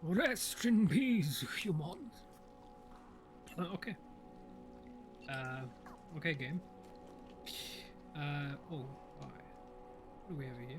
Rest in peace, humans. Okay. Okay, game. Oh, hi. What do we have here?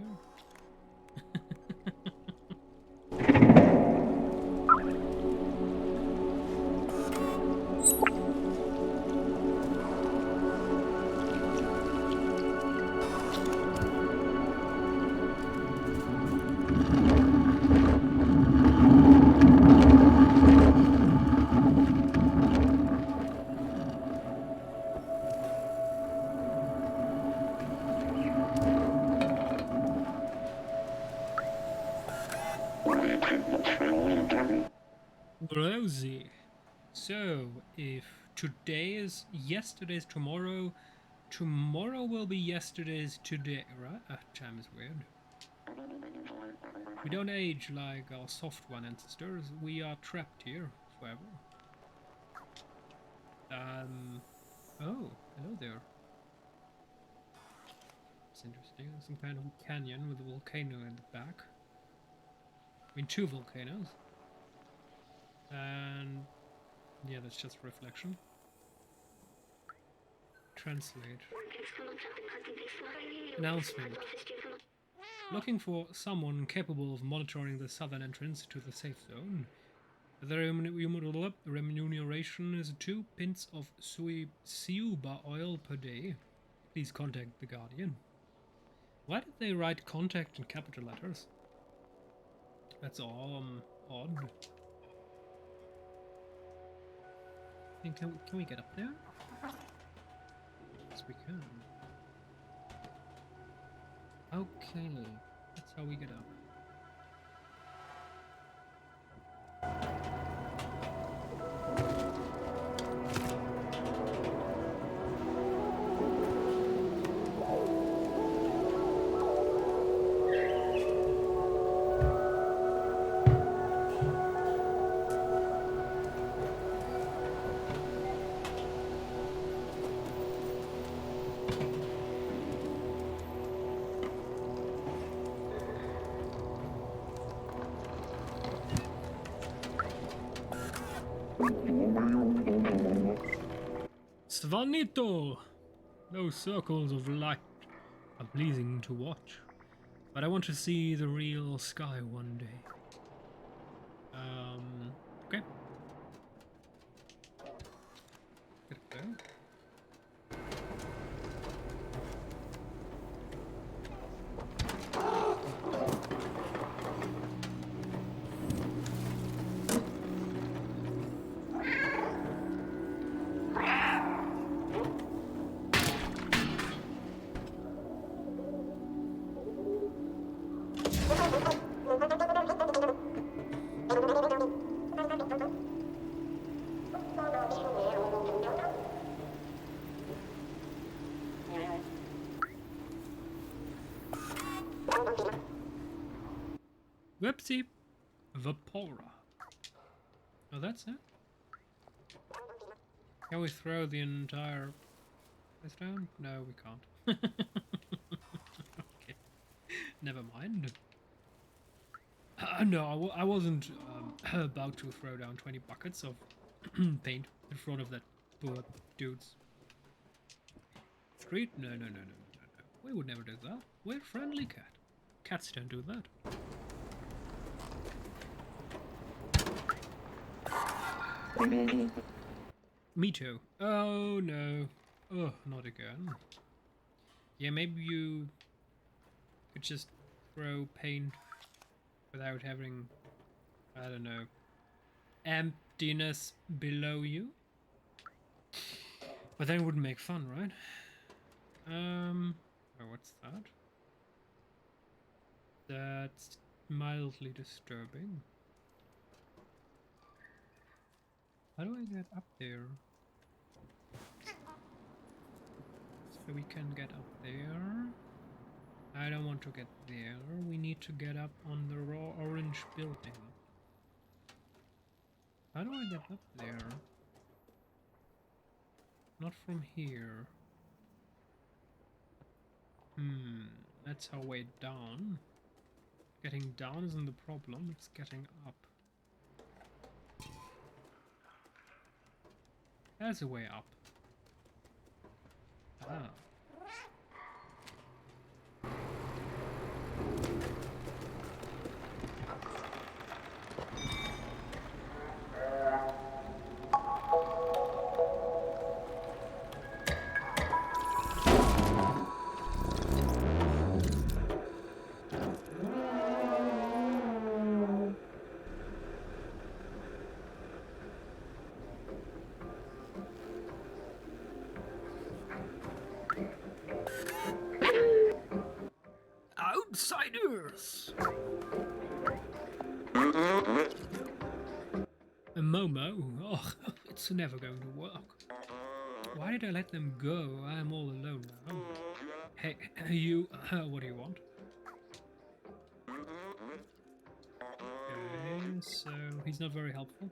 Rosie. So, if today is yesterday's tomorrow, tomorrow will be yesterday's today, right? Time is weird. We don't age like our soft one ancestors. We are trapped here forever. Oh, hello there. It's interesting. Some kind of canyon with a volcano in the back. I mean, two volcanoes. And yeah, that's just reflection. Translate. Announcement. Looking for someone capable of monitoring the southern entrance to the safe zone. The remuneration is 2 pints of Siuba oil per day. Please contact the Guardian. Why did they write contact in capital letters? That's all odd. Can we get up there? Yes, we can. Okay, that's how we get up. Svanito! Those circles of light are pleasing to watch, but I want to see the real sky one day. Okay. Get up there. Whoopsie. Vapora. Oh, that's it? Can we throw the entire place down? No, we can't. Okay. Never mind. No, I wasn't about to throw down 20 buckets of paint in front of that poor dude's street. No. We would never do that. We're a friendly cat. Cats don't do that. Me too. Oh no. Oh, not again. Yeah, maybe you could just throw paint without having, I don't know, emptiness below you. But then it wouldn't make fun, right? Oh, what's that? That's mildly disturbing. How do I get up there? So we can get up there. I don't want to get there. We need to get up on the raw orange building. How do I get up there? Not from here. That's our way down. Getting down isn't the problem, it's getting up. There's a way up. Ah. Outsiders! A Momo? Oh, it's never going to work. Why did I let them go? I am all alone now. Hey, you, what do you want? Okay, so he's not very helpful.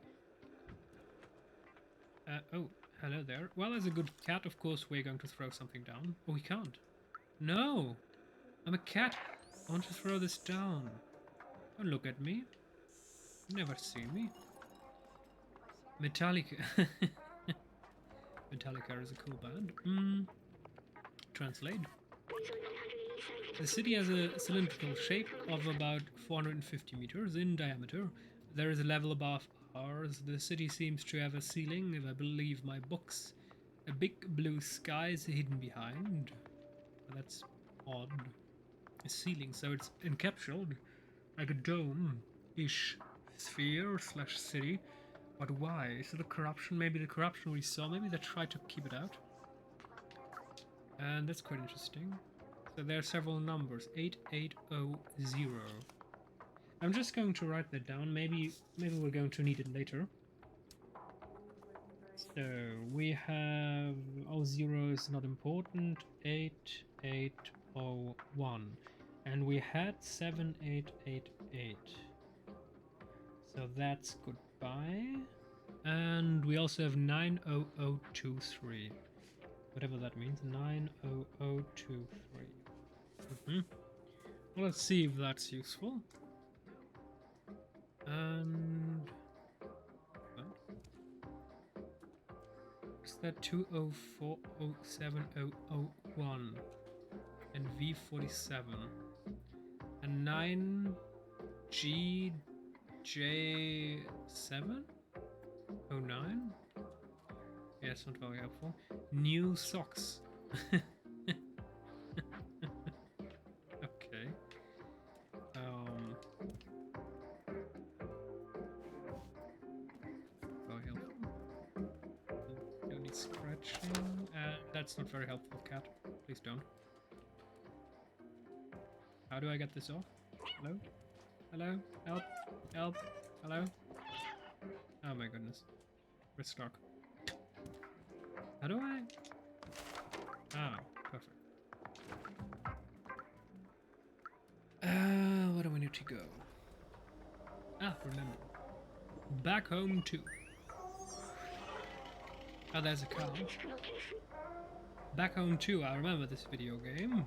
Oh, hello there. Well, as a good cat, of course, we're going to throw something down. Oh, we can't. No! I'm a cat. I want to throw this down. Don't look at me. You never see me. Metallica. Metallica is a cool band. Translate. The city has a cylindrical shape of about 450 meters in diameter. There is a level above ours. The city seems to have a ceiling, if I believe my books. A big blue sky is hidden behind. That's odd. A ceiling, so it's encapsulated like a dome-ish sphere slash city. But why? Is it the corruption? Maybe the corruption we saw. Maybe they tried to keep it out. And that's quite interesting. So there are several numbers. 8800. I'm just going to write that down. Maybe we're going to need it later. So we have 00 is not important. 8801. And we had 7888. So that's goodbye. And we also have 90023. Whatever that means. 90023. Well, let's see if that's useful. And is that 204070001 and V47 and 9GJ709? Yeah, it's not very helpful. New socks. Okay. Very helpful. Don't need scratching. That's not very helpful, cat. Please don't. How do I get this off? Hello? Hello? Help? Help? Hello? Oh my goodness. We're stuck. How do I? Ah, perfect. Where do we need to go? Ah, remember. Back home too. Oh, there's a car. Back home 2, I remember this video game.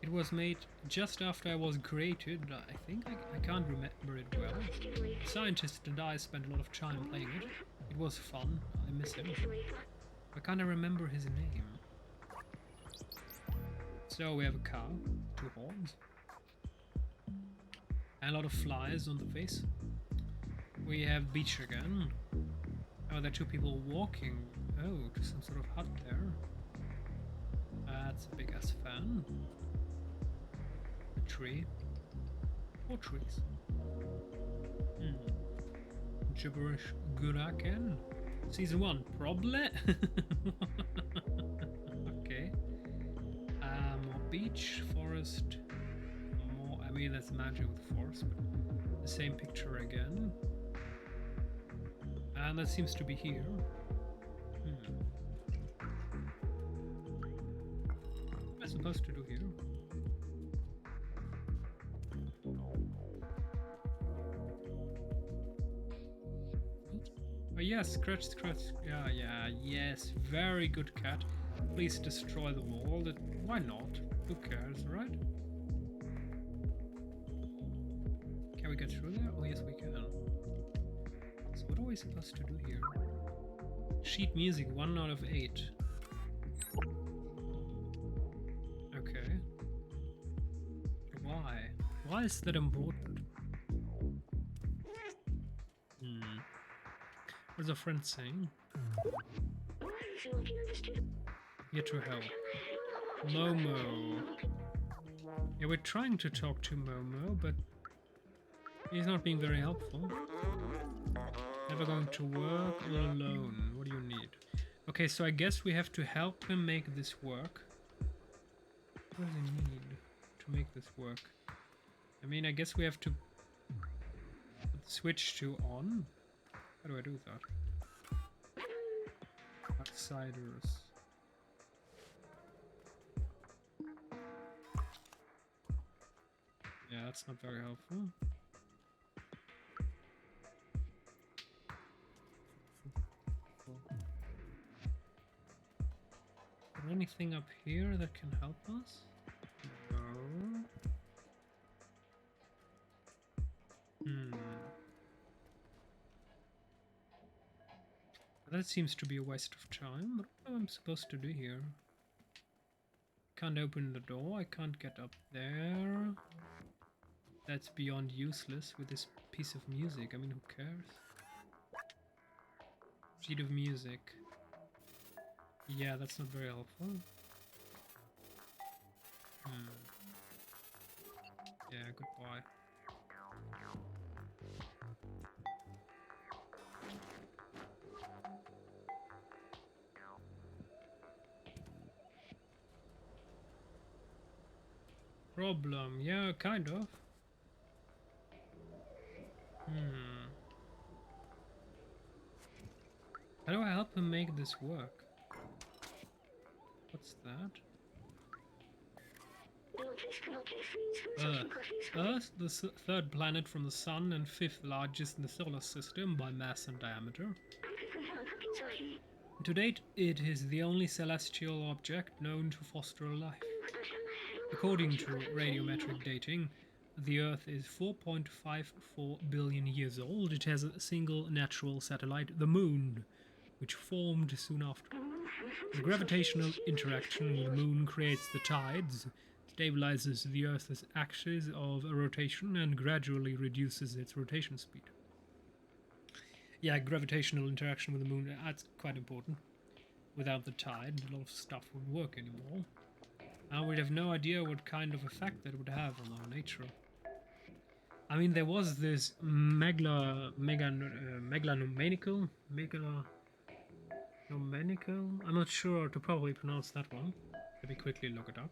It was made just after I was created, I think. I can't remember it well. The scientist and I spent a lot of time playing it. It was fun, I miss him. I can't remember his name. So we have a cow, 2 horns, and a lot of flies on the face. We have beach again. Oh, there are 2 people walking. Oh, to some sort of hut there. That's a big ass fan. A tree. 4 trees. Gibberish Guraken. Season 1, probably. Okay. More beach, forest. More. I mean, that's magic with the forest, but the same picture again. And that seems to be here. What am I supposed to do here? Oh yes, scratch, scratch. Yeah, yes. Very good, cat. Please destroy the wall. Why not? Who cares, right? Can we get through there? Oh yes, we can. So what are we supposed to do here? Sheet music, 1 out of 8. Okay. Why? Why is that important? What's a friend saying? Here to help. Momo. Yeah, we're trying to talk to Momo, but he's not being very helpful. Never going to work, all alone. What do you need? Okay, so I guess we have to help him make this work. What does he need to make this work? I mean, I guess we have to put the switch to on. How do I do that? Outsiders. Yeah, that's not very helpful. Is there anything up here that can help us? No. That seems to be a waste of time. What am I supposed to do here? Can't open the door, I can't get up there. That's beyond useless with this piece of music. I mean, who cares? Sheet of music. Yeah, that's not very helpful. Yeah, goodbye. Problem, yeah, kind of. How do I help him make this work? What's that? Earth, the third planet from the Sun and fifth largest in the solar system by mass and diameter. To date, it is the only celestial object known to foster life. According to radiometric dating, the Earth is 4.54 billion years old. It has a single natural satellite, the Moon, which formed soon after. The gravitational interaction with the Moon creates the tides, stabilizes the Earth's axis of rotation, and gradually reduces its rotation speed. Yeah, gravitational interaction with the Moon, that's quite important. Without the tide, a lot of stuff wouldn't work anymore. And we'd have no idea what kind of effect that would have on our nature. I mean, there was this megalonomanical? I'm not sure how to probably pronounce that one. Let me quickly look it up.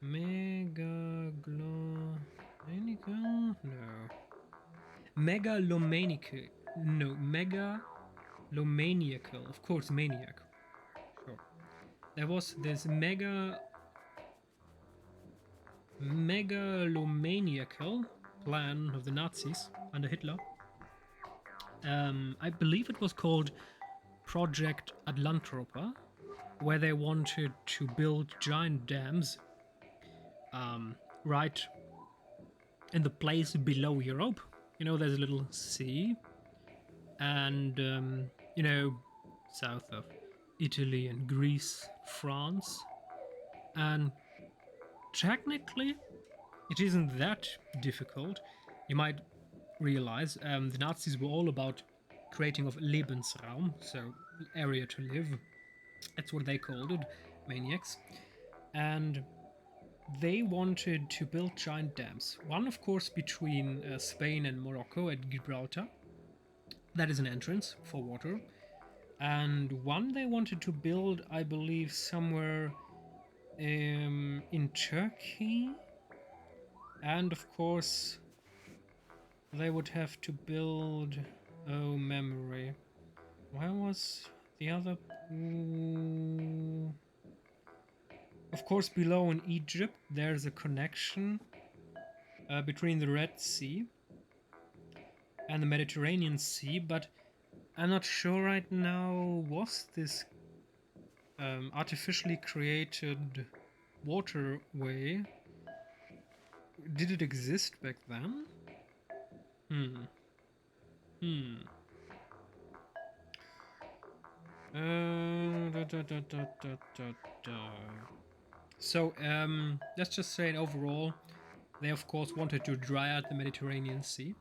Megalomaniacal? No. Megalomaniacal. No, megalomaniacal. Of course, maniac. Sure. There was this megalomaniacal plan of the Nazis under Hitler. I believe it was called Project Atlantropa, where they wanted to build giant dams right in the place below Europe. You know, there's a little sea, and you know, south of Italy and Greece, France, and technically it isn't that difficult. You might realize the Nazis were all about creating of Lebensraum, so area to live. That's what they called it, maniacs. And they wanted to build giant dams. One, of course, between Spain and Morocco at Gibraltar. That is an entrance for water. And one they wanted to build, I believe, somewhere in Turkey. And, of course, they would have to build... Oh, memory. Where was the other... Of course, below in Egypt, there's a connection between the Red Sea and the Mediterranean Sea, but I'm not sure right now, was this artificially created waterway, did it exist back then? Da, da, da, da, da, da, da. So, let's just say overall, they of course wanted to dry out the Mediterranean Sea.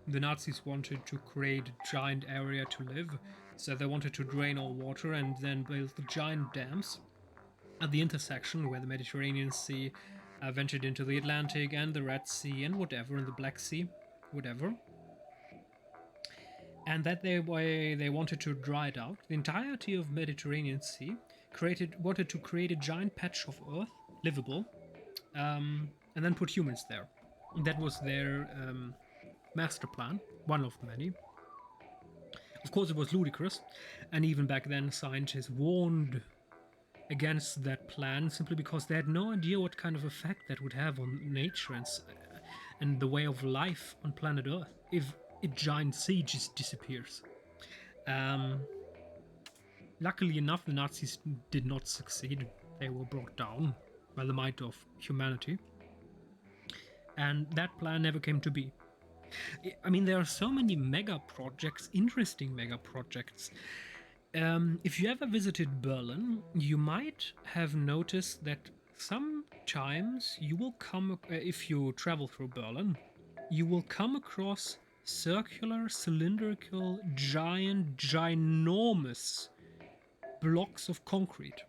The Nazis wanted to create a giant area to live, so they wanted to drain all water and then build giant dams at the intersection where the Mediterranean Sea ventured into the Atlantic and the Red Sea and whatever, and the Black Sea, whatever. And that they wanted to dry it out. The entirety of Mediterranean Sea wanted to create a giant patch of earth, livable, and then put humans there. That was their master plan, one of many. Of course, it was ludicrous, and even back then, scientists warned against that plan simply because they had no idea what kind of effect that would have on nature and the way of life on planet Earth if a giant sea just disappears. Luckily enough, the Nazis did not succeed. They were brought down by the might of humanity. And that plan never came to be. I mean, there are so many mega projects, interesting mega projects. If you ever visited Berlin, you might have noticed that sometimes you will if you travel through Berlin, you will come across circular, cylindrical, ginormous blocks of concrete.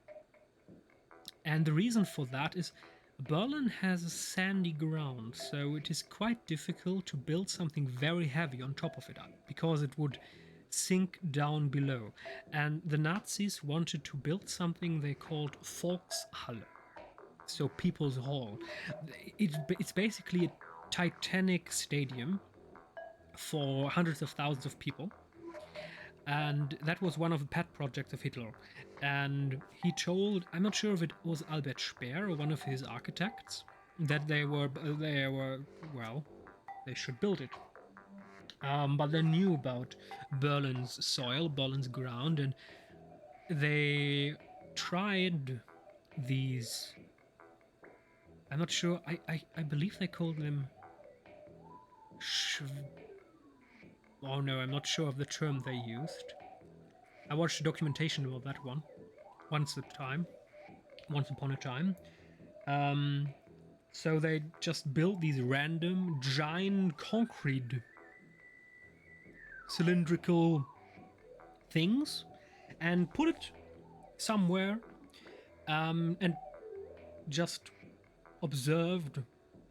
And the reason for that is Berlin has a sandy ground, so it is quite difficult to build something very heavy on top of it because it would sink down below. And the Nazis wanted to build something they called Volkshalle, so People's Hall. It's basically a Titanic stadium for hundreds of thousands of people. And that was one of the pet projects of Hitler. And he told, I'm not sure if it was Albert Speer or one of his architects, that they should build it. But they knew about Berlin's soil, Berlin's ground, and they tried these. I'm not sure. I believe they called them. Oh no, I'm not sure of the term they used. I watched a documentation about that one once upon a time. So they just built these random giant concrete cylindrical things and put it somewhere and just observed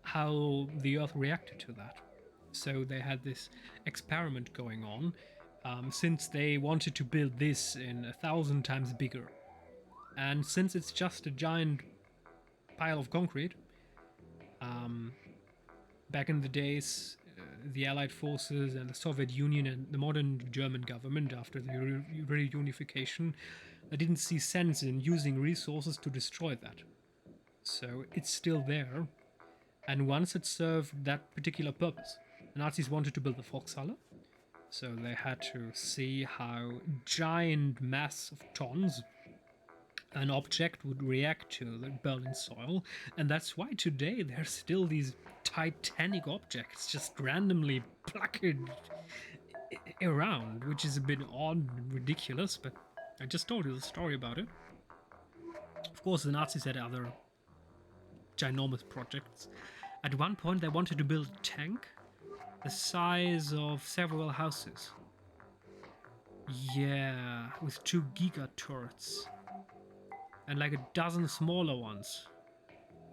how the earth reacted to that. So they had this experiment going on since they wanted to build this in 1,000 times bigger. And since it's just a giant pile of concrete, back in the days, the Allied forces and the Soviet Union and the modern German government after the reunification, they didn't see sense in using resources to destroy that. So it's still there, and once it served that particular purpose. The Nazis wanted to build the Volkshalle, so they had to see how giant mass of tons an object would react to the Berlin soil, and that's why today there's still these titanic objects just randomly plucked around, which is a bit odd and ridiculous, but I just told you the story about it. Of course, the Nazis had other ginormous projects. At one point, they wanted to build a tank the size of several houses. Yeah, with 2 giga turrets. And like a dozen smaller ones.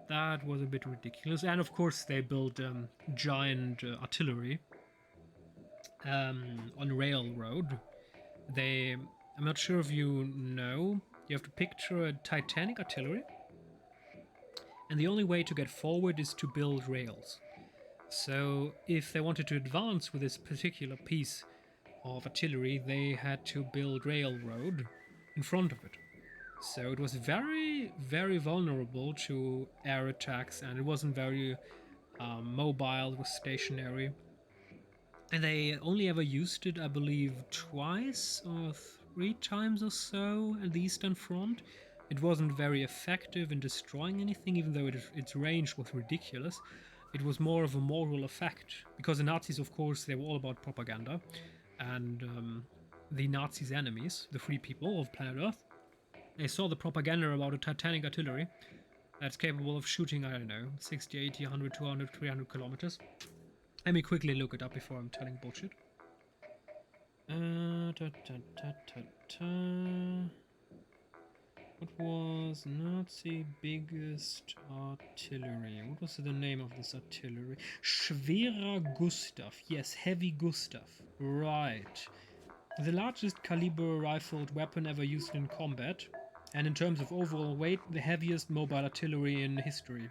That was a bit ridiculous. And of course they built giant artillery on railroad. I'm not sure if you know, you have to picture a Titanic artillery. And the only way to get forward is to build rails. So if they wanted to advance with this particular piece of artillery, they had to build railroad in front of it. So it was very, very vulnerable to air attacks, and it wasn't very mobile, it was stationary. And they only ever used it, I believe, twice or 3 times or so at the Eastern Front. It wasn't very effective in destroying anything, even though its range was ridiculous. It was more of a moral effect, because the Nazis, of course, they were all about propaganda, and the Nazis' enemies, the free people of planet Earth. They saw the propaganda about a Titanic artillery that's capable of shooting, I don't know, 60, 80, 100, 200, 300 kilometers. Let me quickly look it up before I'm telling bullshit. What was Nazi biggest artillery? What was the name of this artillery? Schwerer Gustav. Yes, heavy Gustav. Right. The largest caliber rifled weapon ever used in combat, and in terms of overall weight, the heaviest mobile artillery in history.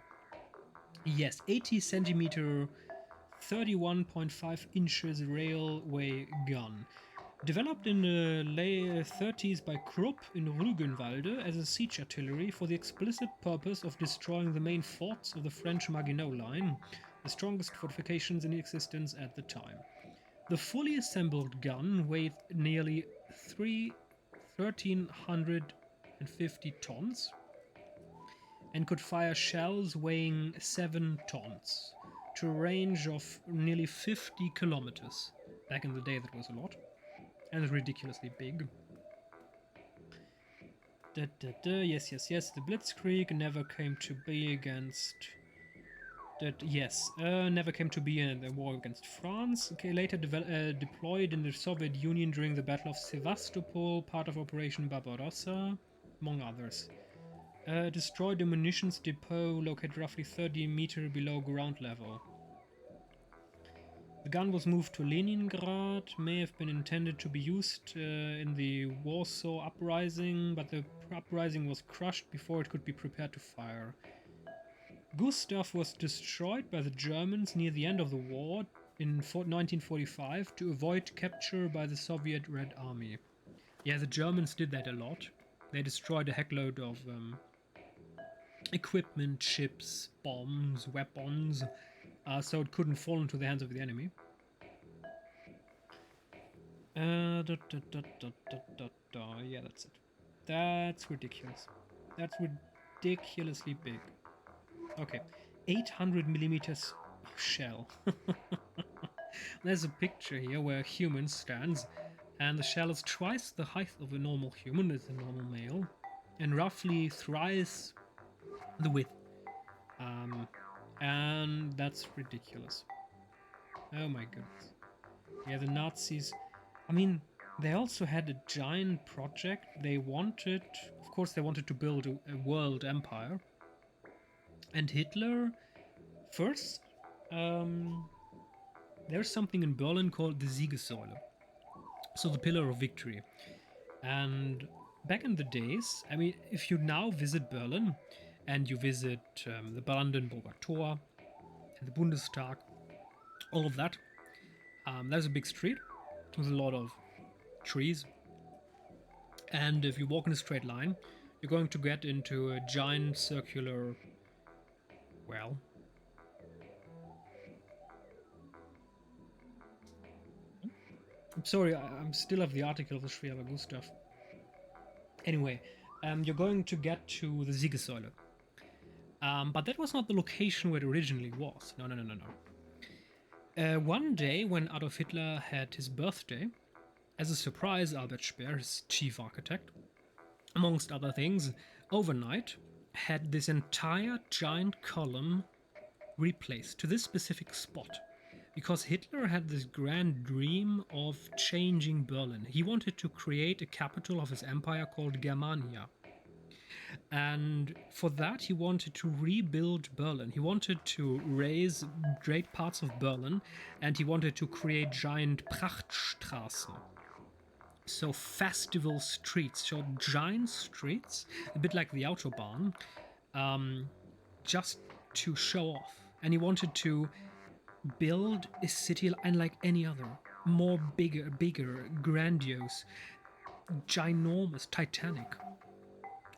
Yes, 80 centimeter, 31.5 inches railway gun. Developed in the late 30s by Krupp in Rügenwalde as a siege artillery for the explicit purpose of destroying the main forts of the French Maginot Line, the strongest fortifications in existence at the time. The fully assembled gun weighed nearly 1,350 tons and could fire shells weighing 7 tons to a range of nearly 50 kilometers. Back in the day, that was a lot. And ridiculously big. Yes. The Blitzkrieg never came to be against... never came to be in the war against France. Okay, later deployed in the Soviet Union during the Battle of Sevastopol, part of Operation Barbarossa, among others. Destroyed a munitions depot located roughly 30 meters below ground level. The gun was moved to Leningrad, may have been intended to be used in the Warsaw Uprising, but the uprising was crushed before it could be prepared to fire. Gustav was destroyed by the Germans near the end of the war in 1945 to avoid capture by the Soviet Red Army. Yeah, the Germans did that a lot. They destroyed a heckload of equipment, ships, bombs, weapons, so it couldn't fall into the hands of the enemy. Yeah, that's it. That's ridiculous. That's ridiculously big. Okay, 800 millimeters shell. There's a picture here where a human stands, and the shell is twice the height of a normal human, as a normal male, and roughly thrice the width. And that's ridiculous. Oh my goodness. Yeah, the Nazis... I mean, they also had a giant project. They wanted... Of course, they wanted to build a world empire. And Hitler... First, there's something in Berlin called the Siegessäule. So the Pillar of Victory. And back in the days... I mean, if you now visit Berlin... and you visit the Brandenburger Tor and the Bundestag, all of that. There's a big street with a lot of trees, and if you walk in a straight line, you're going to get into a giant circular, well, I'm sorry, I'm still have the article of the Schwerer Gustav. Anyway, you're going to get to the Siegessäule. But that was not the location where it originally was. No. One day, when Adolf Hitler had his birthday, as a surprise, Albert Speer, his chief architect, amongst other things, overnight, had this entire giant column replaced to this specific spot. Because Hitler had this grand dream of changing Berlin. He wanted to create a capital of his empire called Germania. And for that, he wanted to rebuild Berlin. He wanted to raise great parts of Berlin, and he wanted to create giant Prachtstraßen. So festival streets, so giant streets, a bit like the Autobahn, just to show off. And he wanted to build a city unlike any other, more bigger, grandiose, ginormous, titanic.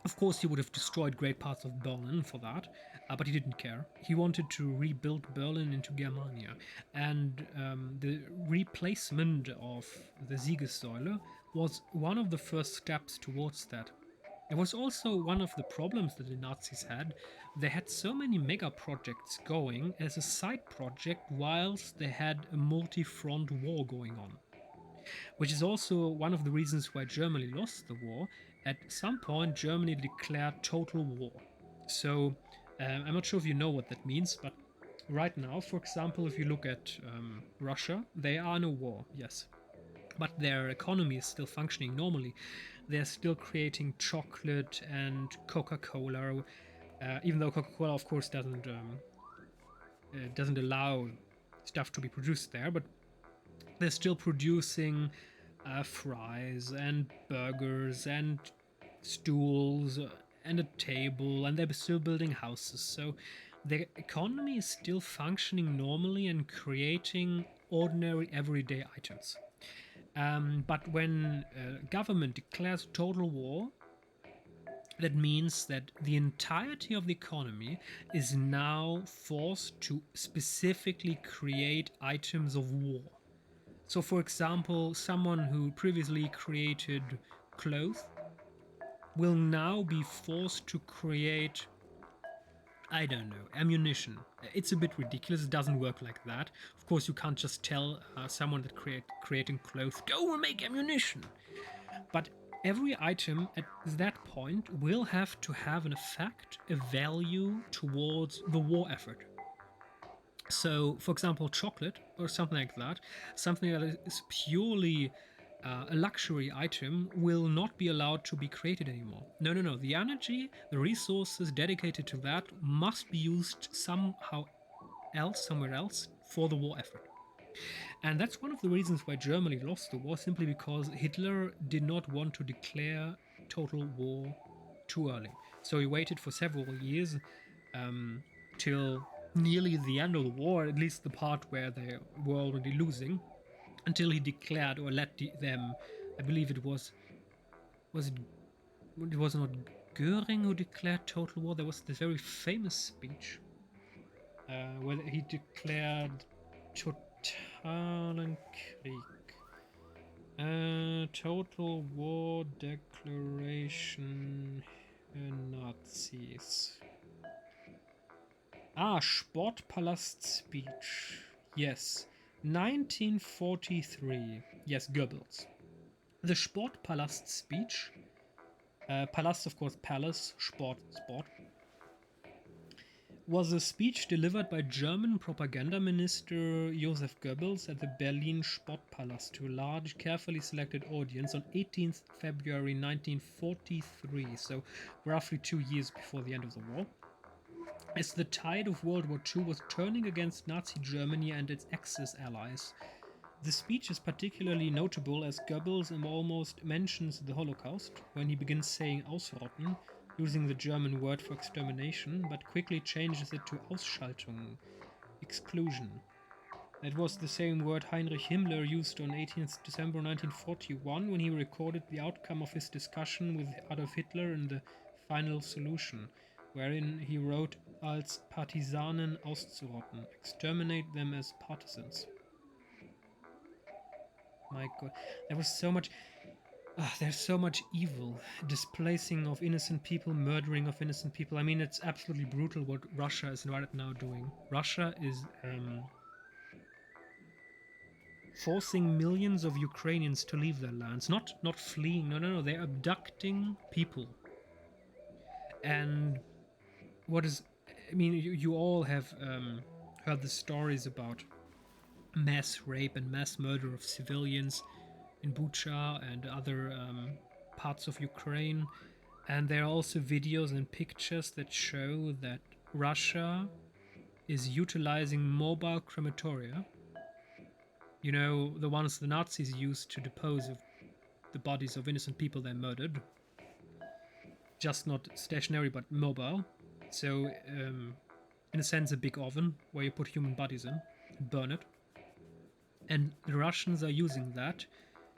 Of course, he would have destroyed great parts of Berlin for that, but he didn't care. He wanted to rebuild Berlin into Germania. And the replacement of the Siegessäule was one of the first steps towards that. It was also one of the problems that the Nazis had. They had so many mega projects going as a side project whilst they had a multi-front war going on. which is also one of the reasons why Germany lost the war. At some point, Germany declared total war. So I'm not sure if you know what that means, but right now, for example, if you look at Russia, they are in a war, yes, but their economy is still functioning normally. They're still creating chocolate and Coca-Cola, even though Coca-Cola, of course, doesn't allow stuff to be produced there, but they're still producing fries and burgers and stools and a table, and they're still building houses. So the economy is still functioning normally and creating ordinary everyday items. But when government declares total war, that means that the entirety of the economy is now forced to specifically create items of war. So, for example, someone who previously created clothes will now be forced to create, I don't know, ammunition. It's a bit ridiculous. It doesn't work like that. Of course, you can't just tell someone that creating clothes, go and make ammunition. But every item at that point will have to have an effect, a value towards the war effort. So, for example, chocolate or something like that, something that is purely a luxury item, will not be allowed to be created anymore. No, no, no. The energy, the resources dedicated to that must be used somehow else, somewhere else, for the war effort. And that's one of the reasons why Germany lost the war, simply because Hitler did not want to declare total war too early. So he waited for several years till nearly the end of the war, at least the part where they were already losing, until he declared or let them, I believe it was it was not Goering who declared total war. There was this very famous speech where he declared Totalen Krieg. Total war declaration Nazis. Sportpalast speech. Yes. 1943. Yes, Goebbels. The Sportpalast speech. Palast, of course, palace. Sport. Was a speech delivered by German propaganda minister Joseph Goebbels at the Berlin Sportpalast to a large, carefully selected audience on 18th February 1943, so roughly 2 years before the end of the war. As the tide of World War II was turning against Nazi Germany and its Axis allies, the speech is particularly notable as Goebbels almost mentions the Holocaust when he begins saying Ausrotten, using the German word for extermination, but quickly changes it to Ausschaltung, exclusion. That was the same word Heinrich Himmler used on 18th December 1941 when he recorded the outcome of his discussion with Adolf Hitler in the Final Solution, wherein he wrote als Partisanen auszurotten, exterminate them as partisans. My god, there was so much. There's so much evil, displacing of innocent people, murdering of innocent people. I mean, it's absolutely brutal what Russia is right now doing. Russia is forcing millions of Ukrainians to leave their lands. Not fleeing. No. They're abducting people. And what is? I mean, you all have heard the stories about mass rape and mass murder of civilians in Bucha and other parts of Ukraine. And there are also videos and pictures that show that Russia is utilizing mobile crematoria. You know, the ones the Nazis used to dispose of the bodies of innocent people they murdered. Just not stationary, but mobile. So, in a sense, a big oven where you put human bodies in, burn it. And the Russians are using that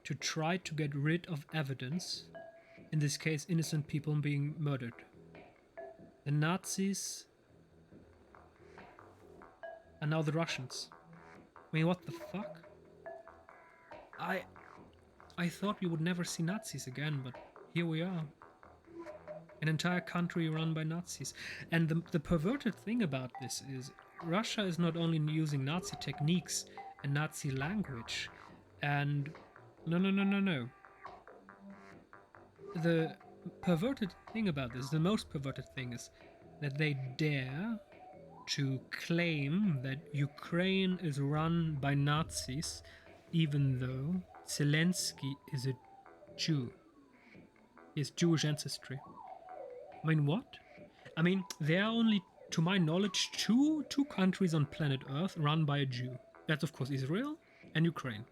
to try to get rid of evidence, in this case, innocent people being murdered. The Nazis are now the Russians. I mean, what the fuck? I thought we would never see Nazis again, but here we are. An entire country run by Nazis. And the perverted thing about this is Russia is not only using Nazi techniques and Nazi language and No, no, no, no, no. The perverted thing about this, the most perverted thing, is that they dare to claim that Ukraine is run by Nazis, even though Zelensky is a Jew. He has Jewish ancestry. I mean, what? I mean, there are only, to my knowledge, two countries on planet Earth run by a Jew. That's, of course, Israel and Ukraine.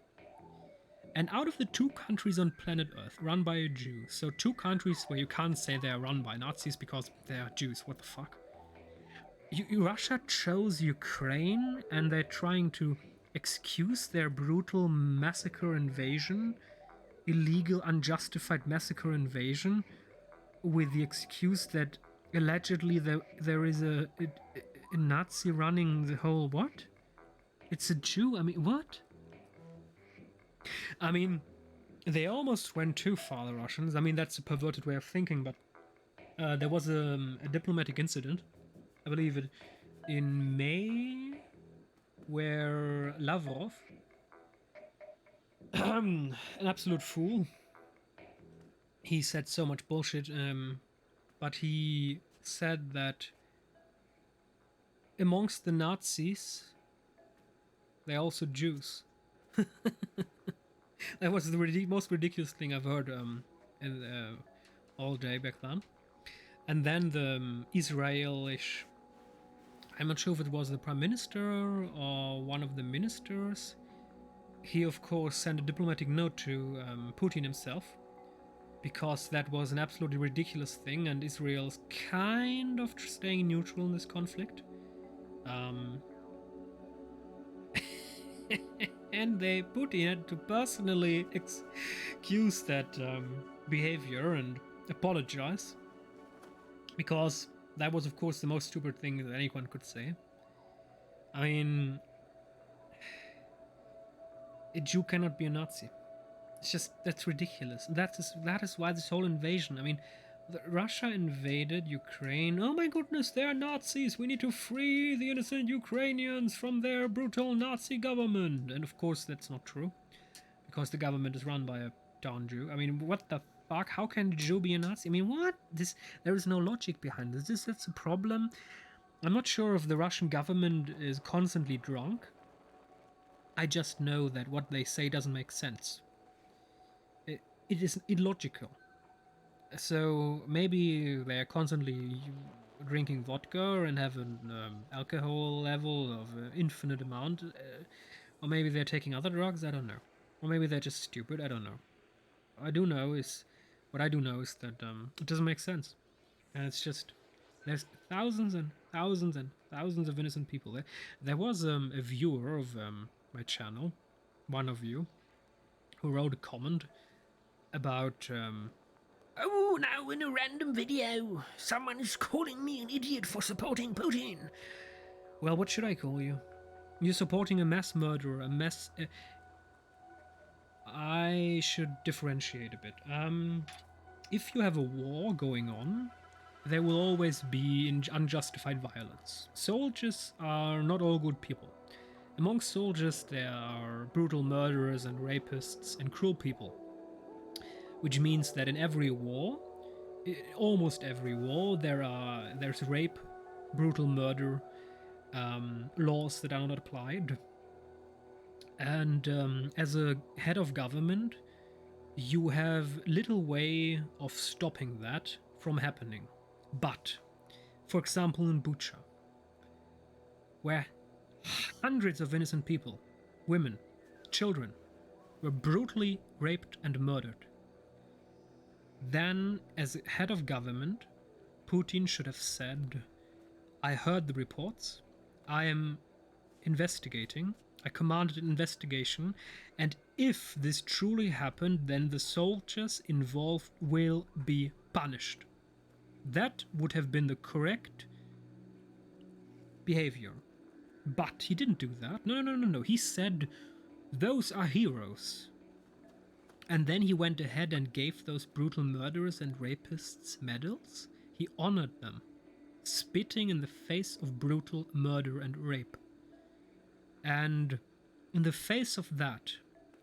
And out of the two countries on planet Earth run by a Jew, so two countries where you can't say they are run by Nazis because they are Jews, what the fuck? Russia chose Ukraine and they're trying to excuse their brutal massacre invasion, illegal, unjustified massacre invasion, with the excuse that allegedly there is a Nazi running the whole what? It's a Jew? I mean, what? I mean, they almost went too far, the Russians. I mean, that's a perverted way of thinking, but there was a diplomatic incident, I believe it, in May, where Lavrov, an absolute fool, he said so much bullshit, but he said that amongst the Nazis, they're also Jews. That was the most ridiculous thing I've heard in, all day back then. And then the Israelish, I'm not sure if it was the prime minister or one of the ministers, he of course sent a diplomatic note to Putin himself, because that was an absolutely ridiculous thing, and Israel's kind of staying neutral in this conflict. And Putin had to personally excuse that behavior and apologize, because that was, of course, the most stupid thing that anyone could say. I mean, a Jew cannot be a Nazi. It's just, that's ridiculous. That is why this whole invasion. I mean, Russia invaded Ukraine. Oh my goodness, they are Nazis. We need to free the innocent Ukrainians from their brutal Nazi government. And of course, that's not true, because the government is run by a darn Jew. I mean, what the fuck? How can a Jew be a Nazi? I mean, what? There is no logic behind this. That's a problem. I'm not sure if the Russian government is constantly drunk. I just know that what they say doesn't make sense. It is illogical. So maybe they're constantly drinking vodka and have an alcohol level of infinite amount, or maybe they're taking other drugs. I don't know, or maybe they're just stupid. I don't know. What I do know is that it doesn't make sense, and it's just, there's thousands and thousands and thousands of innocent people there. There was a viewer of my channel, one of you, who wrote a comment about oh, now in a random video, someone is calling me an idiot for supporting Putin. Well, what should I call you? You're supporting a mass murderer, a mass... I should differentiate a bit. If you have a war going on, there will always be unjustified violence. Soldiers are not all good people. Among soldiers, there are brutal murderers and rapists and cruel people. Which means that in every war, almost every war, there's rape, brutal murder, laws that are not applied. And as a head of government, you have little way of stopping that from happening. But, for example, in Bucha, where hundreds of innocent people, women, children, were brutally raped and murdered, then, as head of government, Putin should have said, I heard the reports, I am investigating, I commanded an investigation, and if this truly happened, then the soldiers involved will be punished. That would have been the correct behavior. But he didn't do that. No. He said, those are heroes. And then he went ahead and gave those brutal murderers and rapists medals. He honored them, spitting in the face of brutal murder and rape. And in the face of that,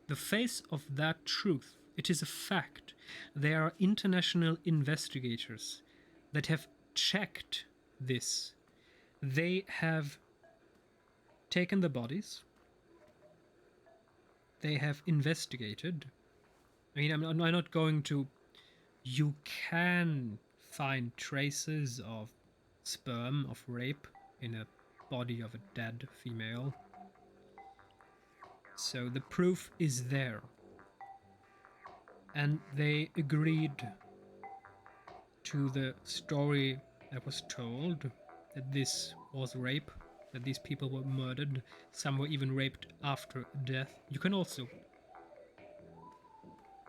the face of that truth. It is a fact. There are international investigators that have checked this. They have taken the bodies. They have investigated. I mean, I'm not going to... You can find traces of sperm, of rape, in a body of a dead female. So the proof is there. And they agreed to the story that was told, that this was rape, that these people were murdered, some were even raped after death. You can also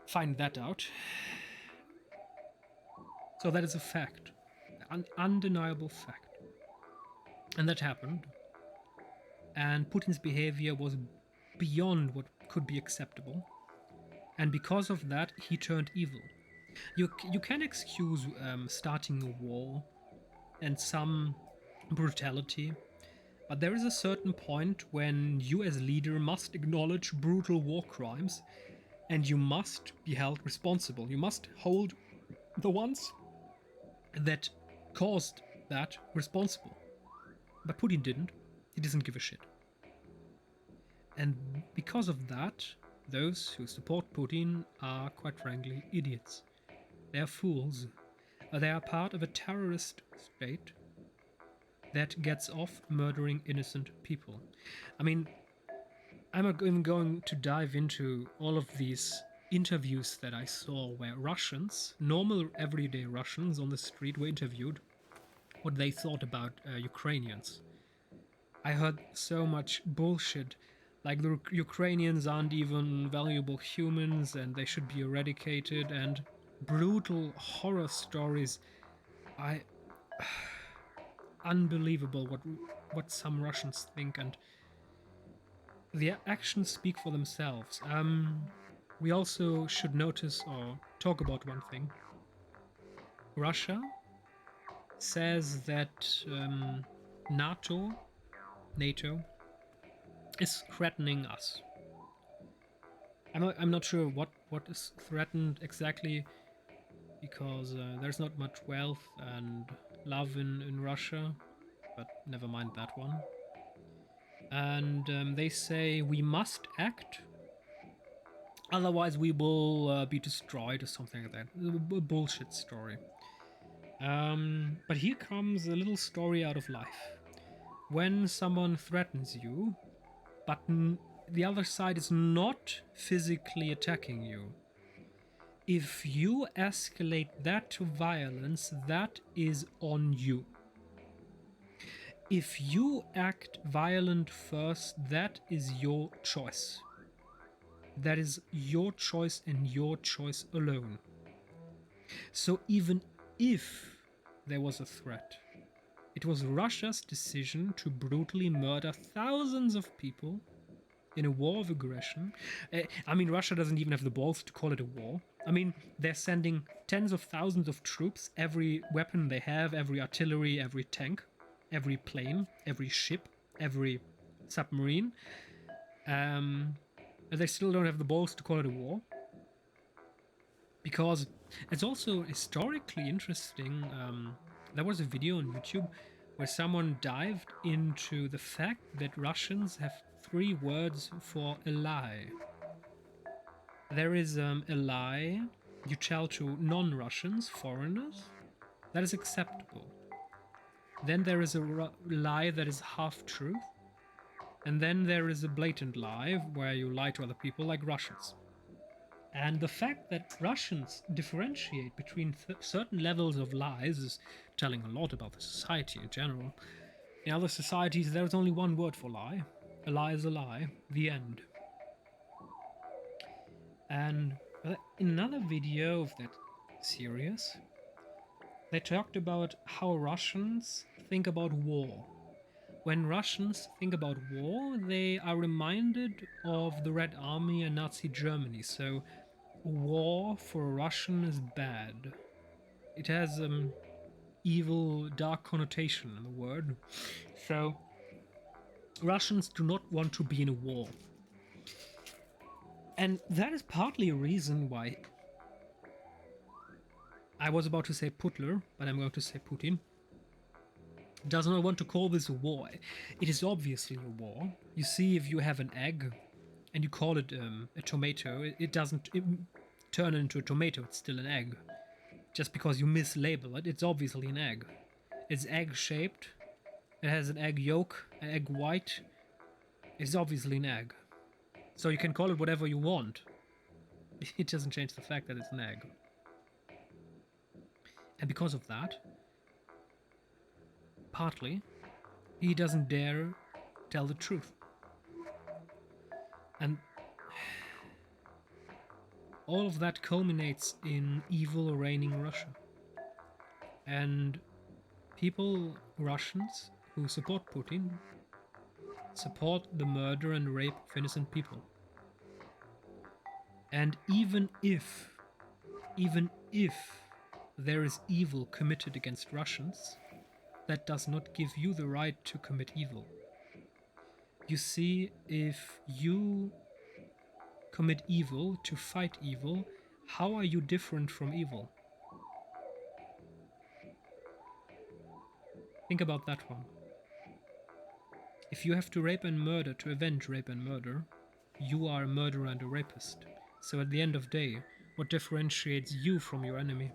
find that out. So that is a fact, an undeniable fact. And that happened. And Putin's behavior was beyond what could be acceptable. And because of that, he turned evil. You can excuse starting a war and some brutality, but there is a certain point when you as leader must acknowledge brutal war crimes, and you must be held responsible. You must hold the ones that caused that responsible. But Putin didn't. He doesn't give a shit. And because of that, those who support Putin are, quite frankly, idiots. They are fools. They are part of a terrorist state that gets off murdering innocent people. I mean, I'm not even going to dive into all of these interviews that I saw where Russians, normal everyday Russians on the street, were interviewed what they thought about Ukrainians. I heard so much bullshit, like the Ukrainians aren't even valuable humans and they should be eradicated, and brutal horror stories. Unbelievable what some Russians think, and the actions speak for themselves. We also should notice or talk about one thing. Russia says that NATO is threatening us. I'm not sure what is threatened exactly, because there's not much wealth and love in Russia, but never mind that one. And they say we must act, otherwise we will be destroyed or something like that. A bullshit story. But here comes a little story out of life. When someone threatens you, but the other side is not physically attacking you, if you escalate that to violence, that is on you. If you act violent first, that is your choice. That is your choice and your choice alone. So even if there was a threat, it was Russia's decision to brutally murder thousands of people in a war of aggression. I mean, Russia doesn't even have the balls to call it a war. I mean, they're sending tens of thousands of troops, every weapon they have, every artillery, every tank, every plane, every ship, every submarine. They still don't have the balls to call it a war. Because it's also historically interesting. There was a video on YouTube where someone dived into the fact that Russians have 3 words for a lie. There is a lie you tell to non-Russians, foreigners. That is acceptable. Then there is a lie that is half-truth. And then there is a blatant lie where you lie to other people, like Russians. And the fact that Russians differentiate between certain levels of lies is telling a lot about the society in general. In other societies, there is only one word for lie. A lie is a lie. The end. And in another video of that series, they talked about how Russians think about war. When Russians think about war, they are reminded of the Red Army and Nazi Germany. So war for a Russian is bad. It has evil, dark connotation in the word. So Russians do not want to be in a war. And that is partly a reason why I was about to say Putler, but I'm going to say Putin does not want to call this a war. It is obviously a war. You see, if you have an egg and you call it a tomato, it doesn't turn into a tomato, it's still an egg. Just because you mislabel it, it's obviously an egg. It's egg shaped, it has an egg yolk, an egg white, it's obviously an egg. So you can call it whatever you want. It doesn't change the fact that it's an egg. And because of that, partly, he doesn't dare tell the truth. And all of that culminates in evil reigning Russia. And people, Russians, who support Putin, support the murder and rape of innocent people. And even if there is evil committed against Russians, that does not give you the right to commit evil. You see, if you commit evil to fight evil, how are you different from evil? Think about that one. If you have to rape and murder to avenge rape and murder, you are a murderer and a rapist. So at the end of the day, what differentiates you from your enemy?